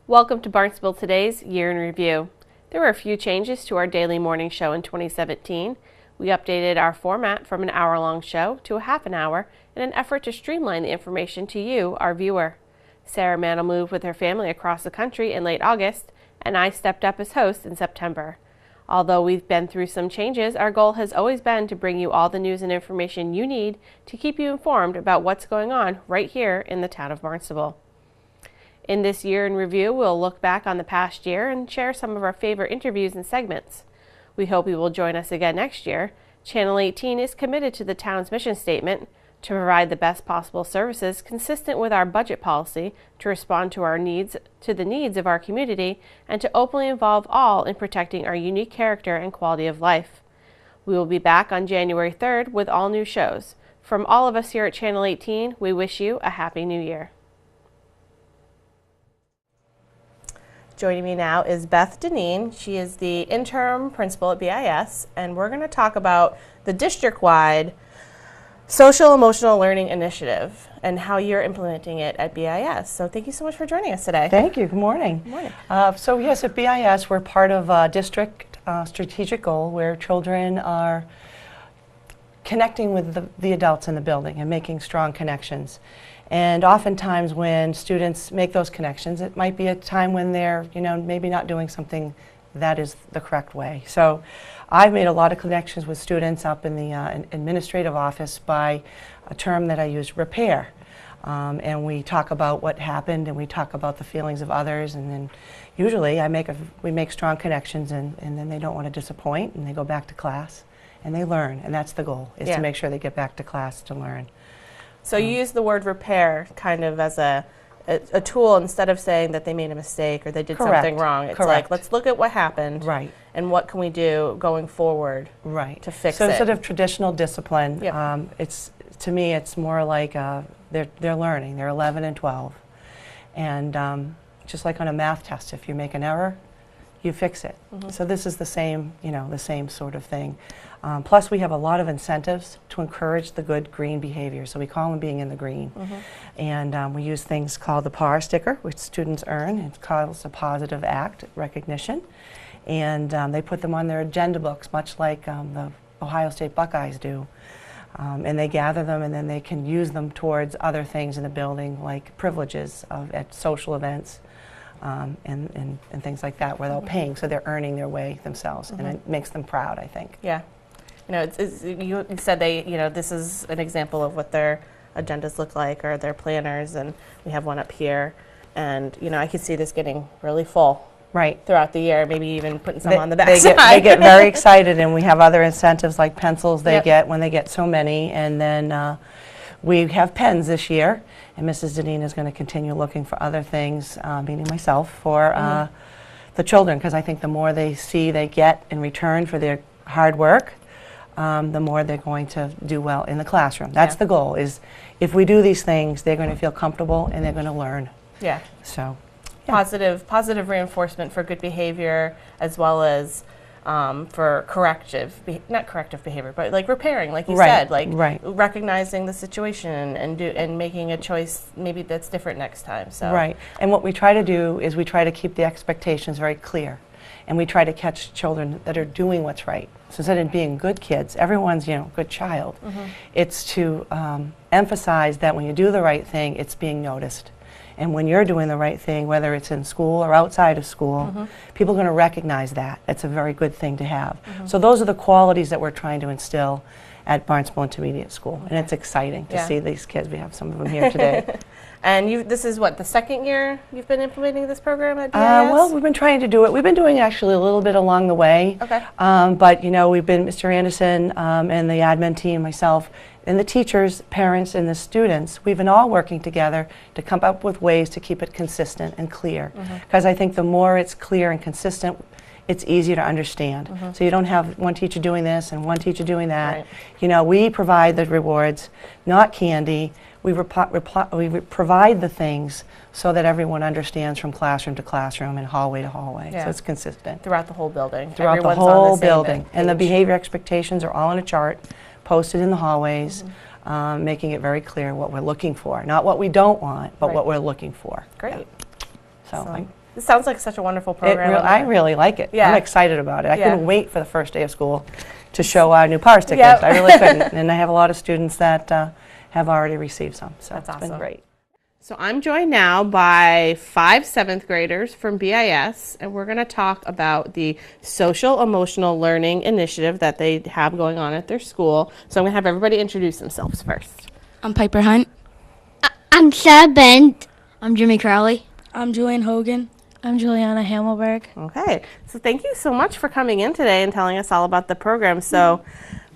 Welcome to Barnstable Today's Year in Review. There were a few changes to our daily morning show in 2017. We updated our format from an hour-long show to a half an hour in an effort to streamline the information to you, our viewer. Sarah Mantle moved with her family across the country in late August, and I stepped up as host in September. Although we've been through some changes, our goal has always been to bring you all the news and information you need to keep you informed about what's going on right here in the town of Barnstable. In this year in review, we'll look back on the past year and share some of our favorite interviews and segments. We hope you will join us again next year. Channel 18 is committed to the town's mission statement to provide the best possible services consistent with our budget policy, to respond to the needs of our community, and to openly involve all in protecting our unique character and quality of life. We will be back on January 3rd with all new shows. From all of us here at Channel 18, we wish you a Happy New Year. Joining me now is Beth Deneen. She is the interim principal at BIS, and we're going to talk about the district-wide Social Emotional Learning Initiative and how you're implementing it at BIS. So thank you so much for joining us today. Thank you. Good morning. Good morning. So yes, at BIS we're part of a district strategic goal where children are connecting with the adults in the building and making strong connections. And oftentimes when students make those connections, it might be a time when they're, maybe not doing something that is the correct way. So I've made a lot of connections with students up in the administrative office by a term that I use, repair. And we talk about what happened and we talk about the feelings of others, and then usually we make strong connections, and then they don't want to disappoint, and they go back to class and they learn, and that's the goal, is to make sure they get back to class to learn. So you use the word repair kind of as a tool instead of saying that they made a mistake or they did something wrong. It's like, let's look at what happened and what can we do going forward to fix it. So sort of traditional discipline, to me it's more like they're learning. They're 11 and 12. And just like on a math test, if you make an error, you fix it. So this is the same, the same sort of thing. Plus we have a lot of incentives to encourage the good green behavior. So we call them being in the green. And we use things called the PAR sticker, which students earn. It's called a positive act recognition. And they put them on their agenda books, much like the Ohio State Buckeyes do. And they gather them, and then they can use them towards other things in the building, like privileges at social events. And things like that, where they're paying, so they're earning their way themselves, and it makes them proud, I think. Yeah, you said this is an example of what their agendas look like, or their planners, and we have one up here, and I can see this getting really full throughout the year, maybe even putting some on the back side. They get very excited, and we have other incentives like pencils they get when they get so many, and then we have pens this year, and Mrs. Deneen is going to continue looking for other things, meaning myself, for the children, because I think the more they see they get in return for their hard work, the more they're going to do well in the classroom. That's the goal, is if we do these things, they're going to feel comfortable and they're going to learn. Yeah. So, positive reinforcement for good behavior, as well as for not corrective behavior, but like repairing, like you said, like recognizing the situation and making a choice maybe that's different next time. So and what we try to do is we try to keep the expectations very clear, and we try to catch children that are doing what's right. So instead of being good kids, everyone's good child. It's to emphasize that when you do the right thing, it's being noticed. And when you're doing the right thing, whether it's in school or outside of school, people are going to recognize that. It's a very good thing to have. So those are the qualities that we're trying to instill at Barnstable Intermediate School. And it's exciting to see these kids. We have some of them here today. And this is what, the second year you've been implementing this program at BIS? Well, we've been trying to do it. We've been doing actually a little bit along the way. But we've been, Mr. Anderson and the admin team, myself, and the teachers, parents, and the students, we've been all working together to come up with ways to keep it consistent and clear. Because I think the more it's clear and consistent, it's easier to understand. So you don't have one teacher doing this and one teacher doing that. We provide the rewards, not candy. We provide the things so that everyone understands from classroom to classroom and hallway to hallway. So it's consistent. Throughout the whole building. Throughout the whole building. And the behavior expectations are all on a chart, posted in the hallways, making it very clear what we're looking for. Not what we don't want, but what we're looking for. Great. So This sounds like such a wonderful program. I really like it. Yeah. I'm excited about it. I Yeah. couldn't wait for the first day of school to show our new power stickers. Yep. I really couldn't. And I have a lot of students that have already received some. So That's it's been awesome. great. So I'm joined now by 5 7th graders from BIS, and we're going to talk about the social emotional learning initiative that they have going on at their school. So I'm going to have everybody introduce themselves first. I'm Piper Hunt. I'm Sarah Bent. I'm Jimmy Crowley. I'm Julian Hogan. I'm Juliana Hamelberg. Okay, so thank you so much for coming in today and telling us all about the program. So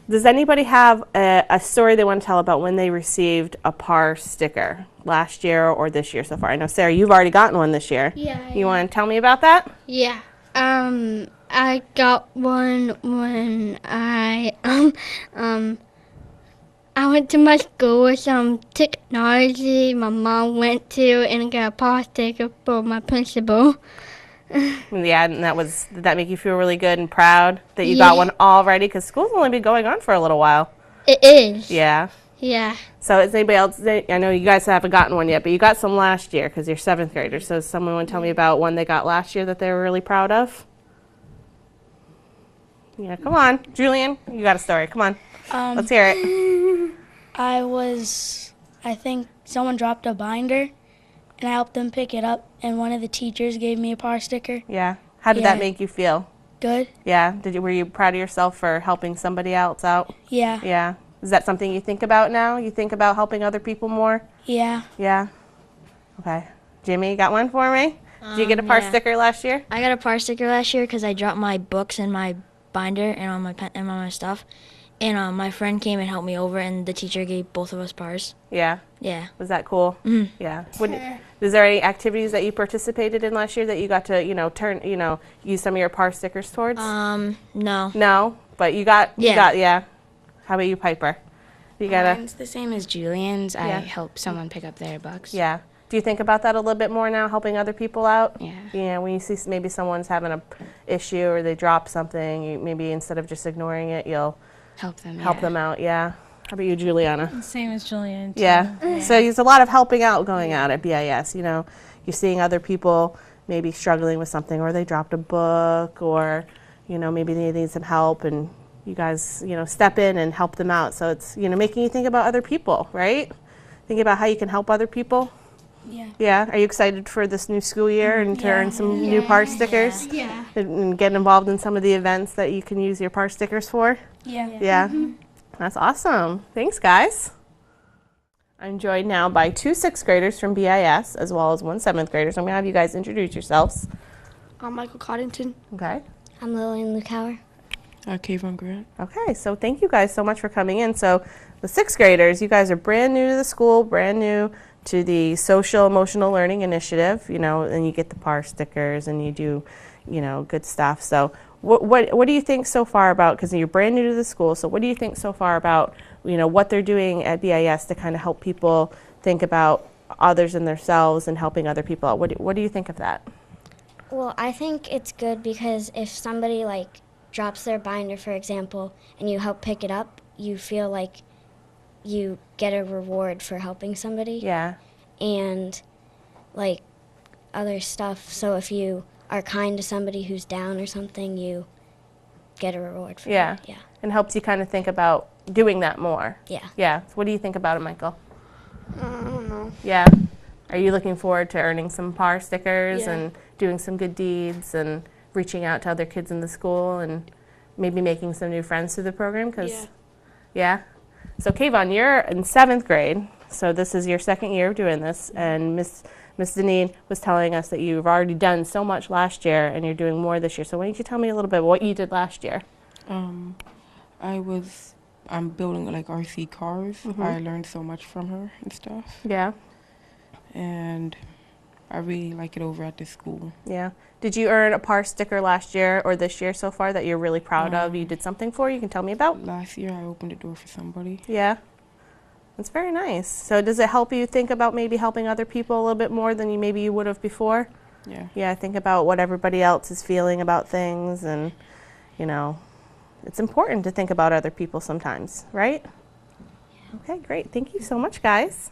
does anybody have a story they want to tell about when they received a PAR sticker last year or this year so far? I know, Sarah, you've already gotten one this year. Yeah. You want to tell me about that? Yeah. I got one when I went to my school with some technology my mom went to and got a PAW sticker for my principal. Yeah, and did that make you feel really good and proud that you Yeah. got one already? Because school's only been going on for a little while. It is. Yeah. Yeah. So is anybody else, I know you guys haven't gotten one yet, but you got some last year because you're 7th graders. So does someone want to tell me about one they got last year that they were really proud of? Yeah, come on. Julian, you got a story. Come on. Let's hear it. I think someone dropped a binder, and I helped them pick it up, and one of the teachers gave me a PAR sticker. Yeah. How did that Yeah. make you feel? Good? Yeah. Were you proud of yourself for helping somebody else out? Yeah. Yeah. Is that something you think about now? You think about helping other people more? Yeah. Yeah. Okay. Jimmy, you got one for me? Did you get a PAR sticker last year? I got a PAR sticker last year because I dropped my books and my binder and all my pen and all my stuff. And my friend came and helped me over, and the teacher gave both of us PARs. Yeah. Yeah. Was that cool? Mhm. Yeah. Is there any activities that you participated in last year that you got to, use some of your PAR stickers towards? No. No, but you got, yeah. How about you, Piper? You got Mine's the same as Julian's. Yeah. I help someone pick up their books. yeah. Do you think about that a little bit more now, helping other people out? Yeah. Yeah, when you see maybe someone's having a issue or they drop something, maybe instead of just ignoring it, you'll Help them. help them out, yeah. How about you, Juliana? Same as Julian. Yeah. So there's a lot of helping out going out at BIS. You're seeing other people maybe struggling with something, or they dropped a book, or maybe they need some help, and you guys step in and help them out. So it's making you think about other people, right? Think about how you can help other people. Yeah. Yeah. Are you excited for this new school year and to earn some new PAR stickers? Yeah. And get involved in some of the events that you can use your PAR stickers for? Yeah. Yeah. That's awesome. Thanks, guys. I'm joined now by 2 6th graders from BIS, as well as 1 7th grader. So I'm going to have you guys introduce yourselves. I'm Michael Coddington. Okay. I'm Lillian Lukauer. Kayvon Grant. Okay, so thank you guys so much for coming in. So the 6th graders, you guys are brand new to the school, brand new to the social emotional learning initiative, and you get the PAR stickers and you do, good stuff. So what do you think so far about, because you're brand new to the school, so what do you think so far about, what they're doing at BIS to kind of help people think about others and themselves and helping other people out? What do you think of that? Well, I think it's good because if somebody drops their binder, for example, and you help pick it up, you feel like you get a reward for helping somebody. Yeah. And other stuff. So if you are kind to somebody who's down or something, you get a reward for Yeah. it. Yeah. And helps you kind of think about doing that more. Yeah. Yeah. So what do you think about it, Michael? I don't know. Yeah. Are you looking forward to earning some PAR stickers and doing some good deeds and reaching out to other kids in the school and maybe making some new friends through the program? Yeah. So Kayvon, you're in 7th grade, so this is your 2nd year of doing this, and Miss Deneen was telling us that you've already done so much last year and you're doing more this year. So why don't you tell me a little bit what you did last year? I'm building RC cars. I learned so much from her and stuff, Yeah. and I really like it over at this school. Yeah. Did you earn a PAR sticker last year or this year so far that you're really proud of? You did something for you can tell me about? Last year I opened the door for somebody. Yeah. That's very nice. So does it help you think about maybe helping other people a little bit more than maybe you would have before? Yeah. Yeah, think about what everybody else is feeling about things, and it's important to think about other people sometimes, right? Yeah. Okay, great. Thank you so much, guys.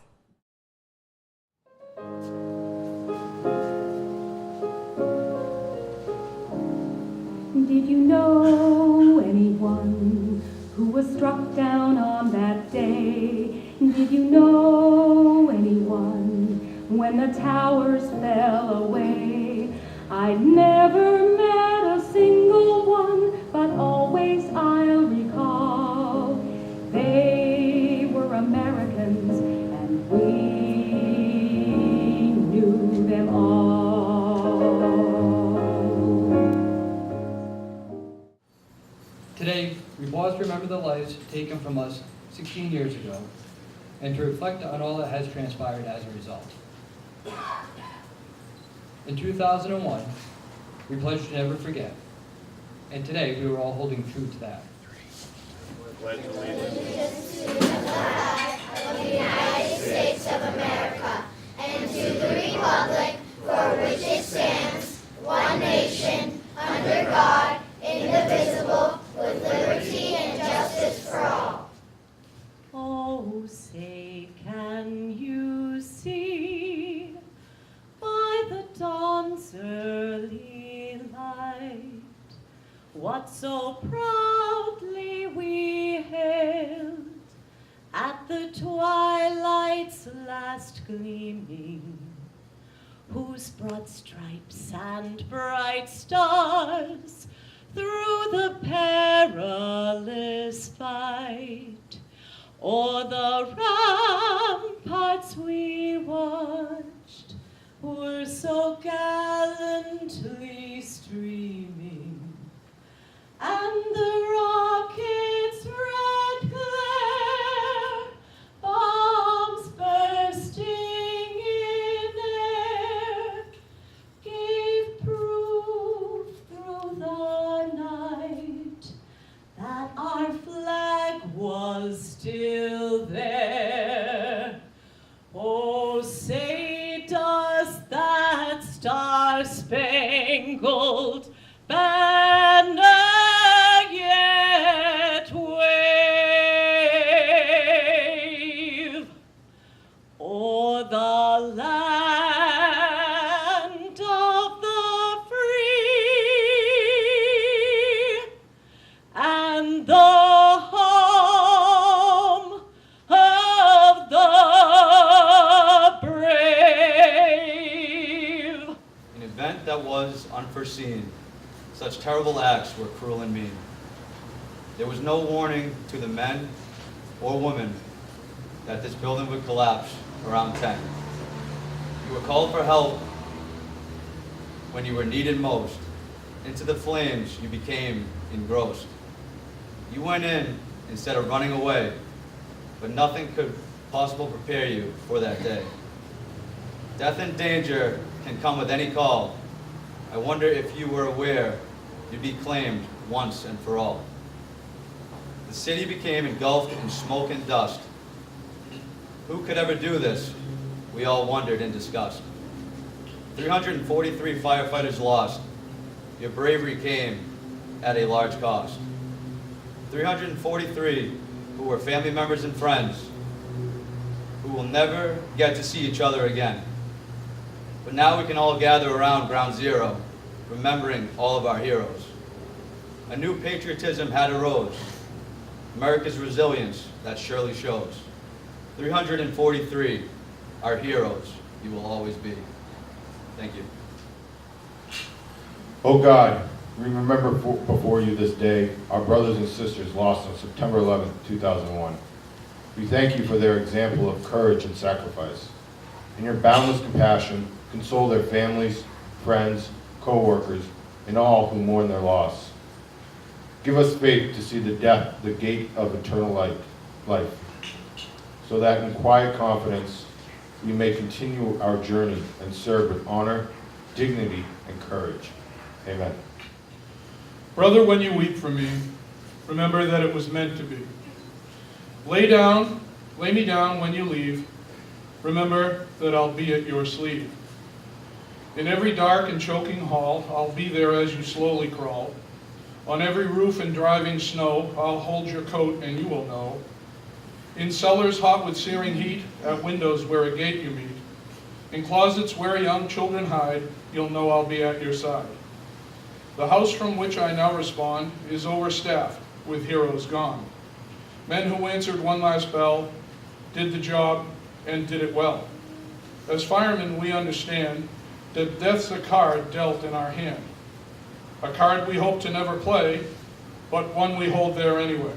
Did you know anyone who was struck down on that day? Did you know anyone when the towers fell away? I'd never met a single one, but always I'll recall they were Americans and we knew them all. Today, we pause to remember the lives taken from us 16 years ago and to reflect on all that has transpired as a result. In 2001, we pledged to never forget, and today we were all holding true to that. Pledge allegiance to the flag of the United States of America and to the republic for which it stands, one nation, under God, indivisible, with liberty and justice for all. Oh, say, can you see by the dawn's early light what so proudly we hailed at the twilight's last gleaming, whose broad stripes and bright stars through the perilous fight o'er the ramparts we watched were so gallantly streaming, and the rocket's red glare, bombs bursting in air, gave proof through the night that our flag was still there. Oh, say does that star-spangled banner yet wave o'er the land of the free and the home of the brave? An event that was unforeseen. Such terrible acts were cruel and mean. There was no warning to the men or women that this building would collapse around 10. You were called for help when you were needed most. Into the flames you became engrossed. You went in instead of running away, but nothing could possibly prepare you for that day. Death and danger can come with any call. I wonder if you were aware you'd be claimed once and for all. The city became engulfed in smoke and dust. Who could ever do this? We all wondered in disgust. 343 firefighters lost. Your bravery came at a large cost. 343 who were family members and friends who will never get to see each other again. But now we can all gather around Ground Zero, remembering all of our heroes. A new patriotism had arose, America's resilience that surely shows. 343, our heroes, you will always be. Thank you. Oh God, we remember before you this day our brothers and sisters lost on September 11th, 2001. We thank you for their example of courage and sacrifice. In your boundless compassion, console their families, friends, co-workers, and all who mourn their loss. Give us faith to see the gate of eternal life, so that in quiet confidence we may continue our journey and serve with honor, dignity, and courage. Amen. Brother, when you weep for me, remember that it was meant to be. Lay me down when you leave. Remember that I'll be at your sleeve. In every dark and choking hall, I'll be there as you slowly crawl. On every roof and driving snow, I'll hold your coat and you will know. In cellars hot with searing heat, at windows where a gate you meet, in closets where young children hide, you'll know I'll be at your side. The house from which I now respond is overstaffed with heroes gone. Men who answered one last bell, did the job, and did it well. As firemen, we understand that death's a card dealt in our hand. A card we hope to never play, but one we hold there anyway.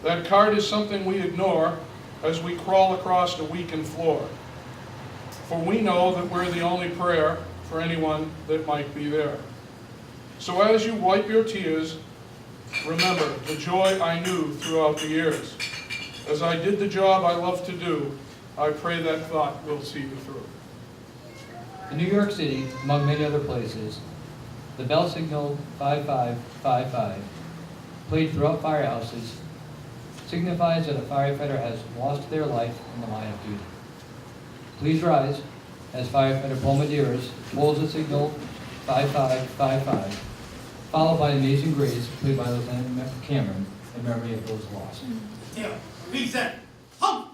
That card is something we ignore as we crawl across the weakened floor. For we know that we're the only prayer for anyone that might be there. So as you wipe your tears, remember the joy I knew throughout the years. As I did the job I love to do, I pray that thought will see you through. In New York City, among many other places, the bell signal 5555, played throughout firehouses, signifies that a firefighter has lost their life in the line of duty. Please rise as firefighter Paul Medeiros pulls the signal 5555, followed by Amazing Grace, played by Lieutenant Cameron, in memory of those lost. Yeah, reset. Hump!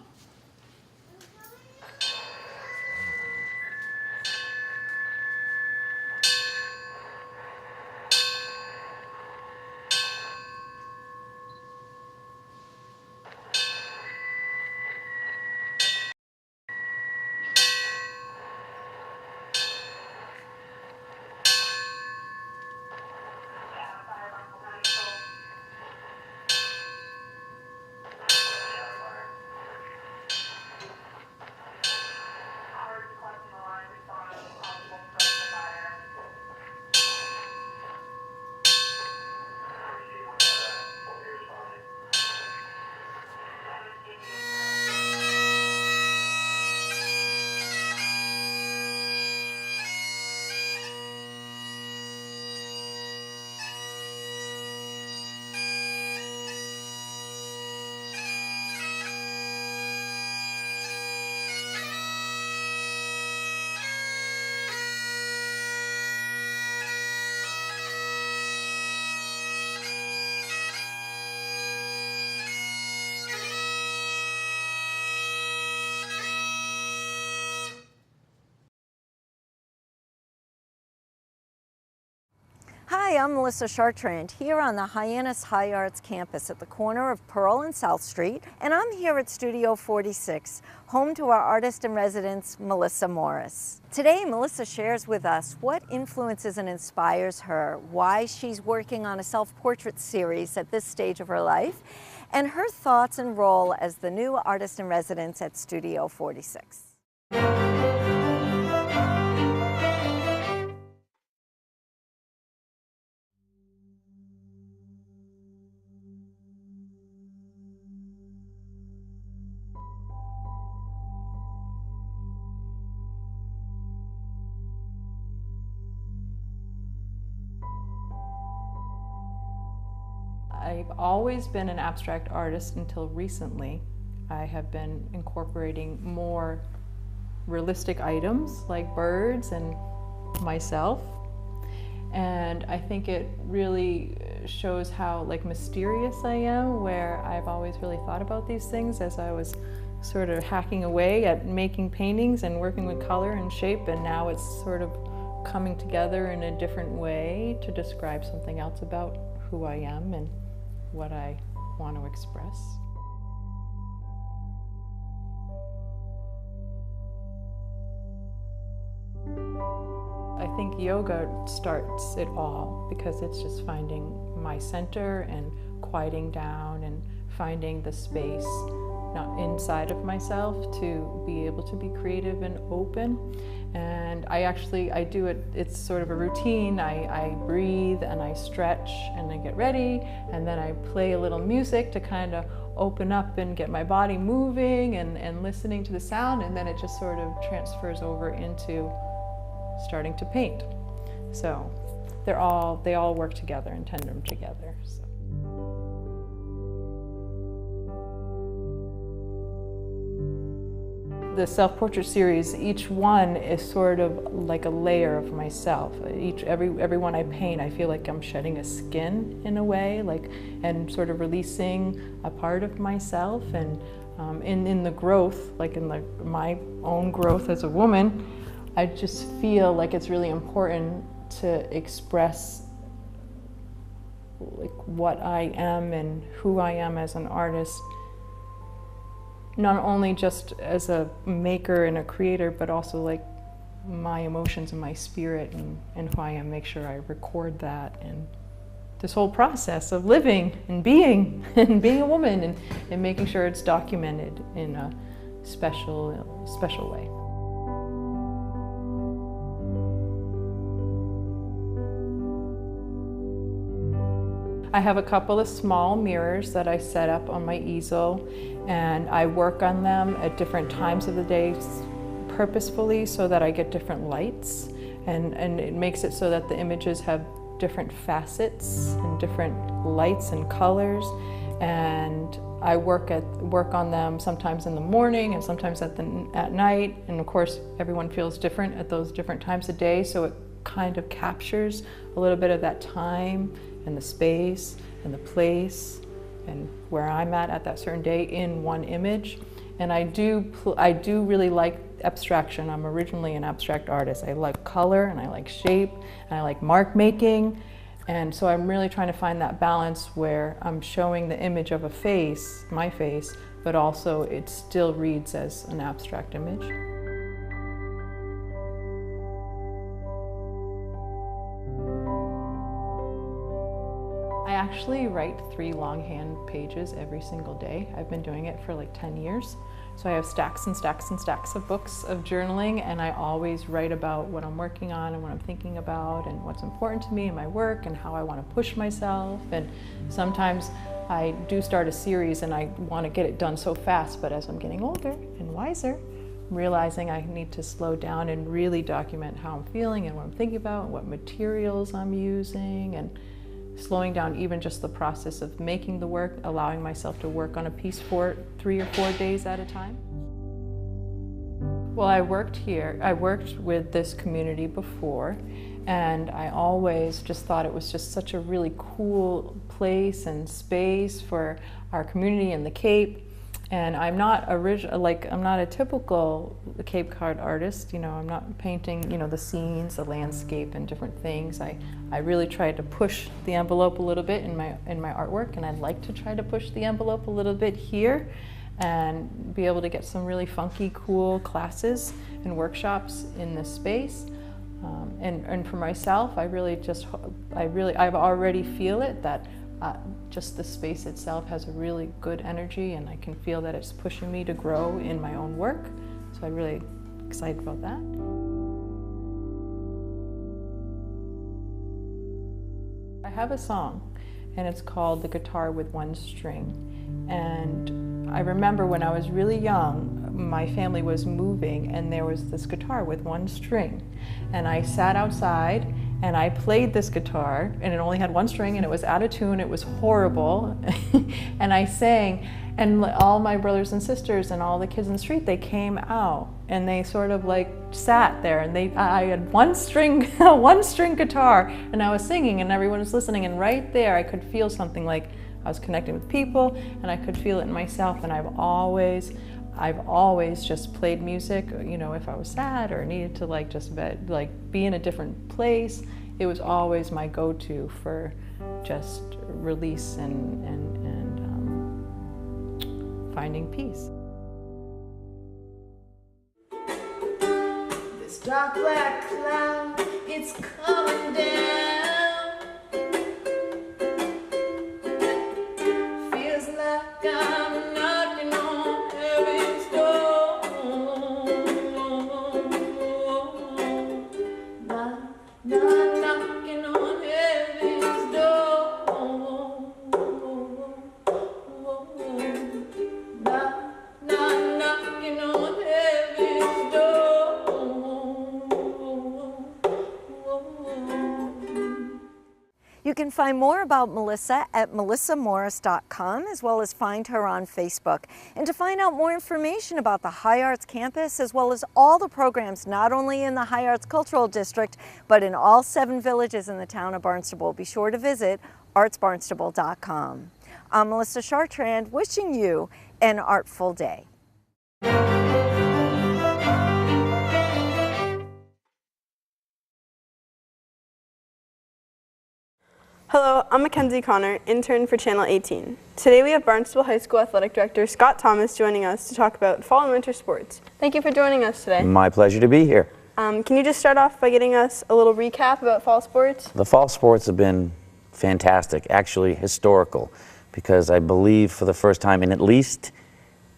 Hi, I'm Melissa Chartrand here on the Hyannis High Arts campus at the corner of Pearl and South Street, and I'm here at Studio 46, home to our artist in residence, Melissa Morris. Today, Melissa shares with us what influences and inspires her, why she's working on a self-portrait series at this stage of her life, and her thoughts and role as the new artist in residence at Studio 46. I've always been an abstract artist until recently. I have been incorporating more realistic items like birds and myself. And I think it really shows how mysterious I am, where I've always really thought about these things as I was sort of hacking away at making paintings and working with color and shape, and now it's sort of coming together in a different way to describe something else about who I am and what I want to express. I think yoga starts it all because it's just finding my center and quieting down and finding the space not inside of myself to be able to be creative and open. And I do it, it's sort of a routine. I breathe and I stretch and I get ready, and then I play a little music to kind of open up and get my body moving and listening to the sound, and then it just sort of transfers over into starting to paint. So they all work together in tandem together. So. The self-portrait series, each one is sort of like a layer of myself. Every one I paint, I feel like I'm shedding a skin in a way, and sort of releasing a part of myself. And in the growth, my own growth as a woman, I just feel like it's really important to express like what I am and who I am as an artist, not only just as a maker and a creator, but also like my emotions and my spirit and who I am. Make sure I record that, and this whole process of living and being a woman, and making sure it's documented in a special way. I have a couple of small mirrors that I set up on my easel, and I work on them at different times of the day purposefully so that I get different lights, and it makes it so that the images have different facets and different lights and colors. And I work on them sometimes in the morning and sometimes at night, and of course everyone feels different at those different times of day, so it kind of captures a little bit of that time and the space and the place and where I'm at that certain day in one image. And I do really like abstraction. I'm originally an abstract artist. I like color and I like shape and I like mark making. And so I'm really trying to find that balance where I'm showing the image of a face, my face, but also it still reads as an abstract image. I actually write 3 longhand pages every single day. I've been doing it for like 10 years. So I have stacks and stacks and stacks of books of journaling, and I always write about what I'm working on and what I'm thinking about and what's important to me in my work and how I want to push myself. And sometimes I do start a series and I want to get it done so fast, but as I'm getting older and wiser, I'm realizing I need to slow down and really document how I'm feeling and what I'm thinking about and what materials I'm using, and slowing down even just the process of making the work, allowing myself to work on a piece for 3 or 4 days at a time. Well, I worked with this community before, and I always just thought it was just such a really cool place and space for our community in the Cape. And I'm not I'm not a typical Cape Cod artist. You know, I'm not painting, you know, the scenes, the landscape, and different things. I really tried to push the envelope a little bit in my artwork, and I'd like to try to push the envelope a little bit here, and be able to get some really funky, cool classes and workshops in this space. And for myself, I already feel it that. Just the space itself has a really good energy, and I can feel that it's pushing me to grow in my own work. So I'm really excited about that. I have a song, and it's called The Guitar with One String. And I remember when I was really young, my family was moving, and there was this guitar with one string. And I sat outside and I played this guitar, and it only had one string, and it was out of tune. It was horrible. And I sang, and all my brothers and sisters and all the kids in the street, they came out and they sort of like sat there, and I had one string guitar, and I was singing, and everyone was listening, and right there I could feel something like I was connecting with people, and I could feel it in myself. And I've always just played music, you know, if I was sad or needed to be in a different place. It was always my go-to for just release and finding peace. This dark black cloud, it's coming down. Feels like I'm knocking on heaven's door. Knocking on heaven's door. Knocking on heaven's door. You can find more about Melissa at melissamorris.com, as well as find her on Facebook. And to find out more information about the High Arts Campus, as well as all the programs not only in the High Arts Cultural District, but in all 7 villages in the town of Barnstable, be sure to visit artsbarnstable.com. I'm Melissa Chartrand, wishing you an artful day. Hello, I'm Mackenzie Connor, intern for Channel 18. Today we have Barnstable High School Athletic Director Scott Thomas joining us to talk about fall and winter sports. Thank you for joining us today. My pleasure to be here. Can you just start off by getting us a little recap about fall sports? The fall sports have been fantastic, actually historical, because I believe for the first time in at least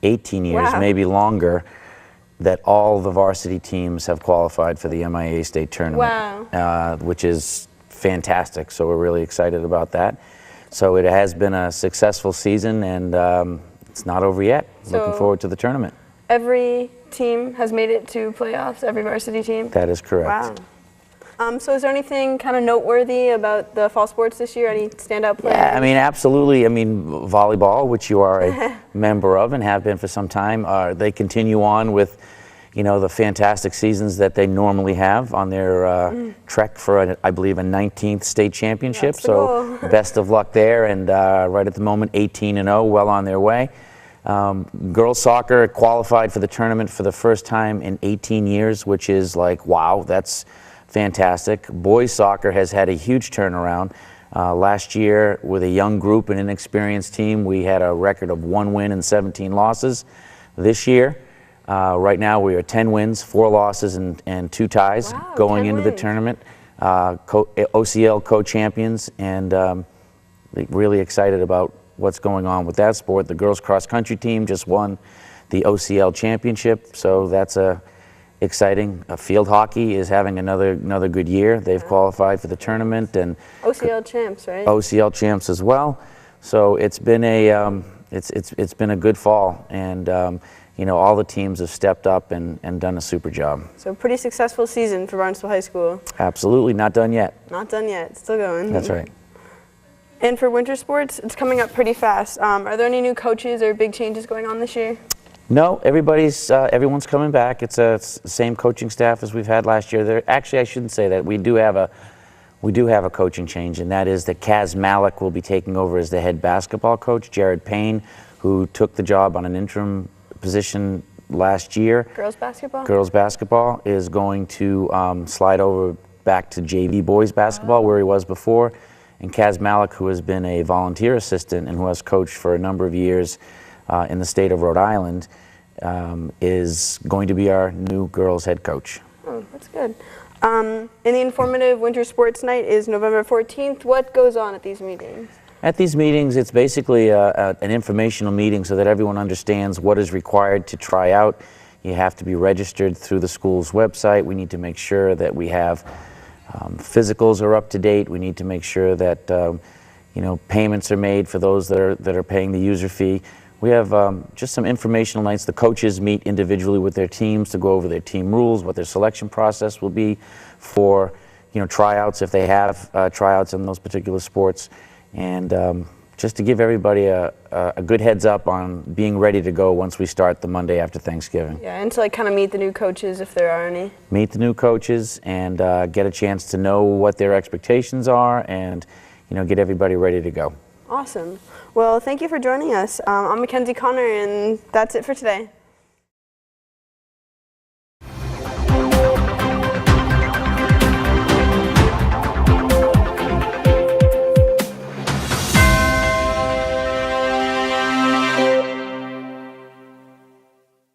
18 years, Wow. maybe longer, that all the varsity teams have qualified for the MIA state tournament, which is fantastic. So we're really excited about that. So it has been a successful season, and it's not over yet. Looking forward to the tournament. Every team has made it to playoffs, every varsity team? That is correct. Wow. So is there anything kind of noteworthy about the fall sports this year? Any standout players? Yeah, I mean, absolutely. I mean, volleyball, which you are a member of and have been for some time, they continue on with, you know, the fantastic seasons that they normally have on their trek for, I believe, a 19th state championship. So best of luck there. And right at the moment, 18-0, well on their way. Girls soccer qualified for the tournament for the first time in 18 years, which is like, wow, that's fantastic. Boys soccer has had a huge turnaround. Last year, with a young group and inexperienced team, we had a record of 1 win and 17 losses. This year, right now, we are 10 wins, 4 losses, and 2 ties going into the tournament. OCL co-champions, and really excited about what's going on with that sport. The girls cross country team just won the OCL championship, so that's exciting. Field hockey is having another good year. They've qualified for the tournament, and OCL champs, right? OCL champs as well. So it's been a it's been a good fall, and you know, all the teams have stepped up and done a super job. So pretty successful season for Barnstable High School. Absolutely, not done yet. Not done yet, still going. That's right. And for winter sports, it's coming up pretty fast. Are there any new coaches or big changes going on this year? No, everyone's coming back. It's the same coaching staff as we've had last year. Actually, I shouldn't say that. We do have a coaching change, and that is that Kaz Malik will be taking over as the head basketball coach. Jared Payne, who took the job on an interim position last year. Girls basketball? Girls basketball is going to slide over back to JV boys basketball, where he was before. And Kaz Malik, who has been a volunteer assistant and who has coached for a number of years in the state of Rhode Island, is going to be our new girls head coach. Oh, that's good. And the informative winter sports night is November 14th. What goes on at these meetings? At these meetings, it's basically an informational meeting so that everyone understands what is required to try out. You have to be registered through the school's website. We need to make sure that we have physicals are up to date. We need to make sure that you know, payments are made for those that are paying the user fee. We have just some informational nights. The coaches meet individually with their teams to go over their team rules, what their selection process will be for, you know, tryouts if they have tryouts in those particular sports, and just to give everybody a good heads up on being ready to go once we start the Monday after Thanksgiving. Yeah, and to like kind of meet the new coaches if there are any. Meet the new coaches and get a chance to know what their expectations are, and you know, get everybody ready to go. Awesome. Well, thank you for joining us. I'm Mackenzie Connor, and that's it for today.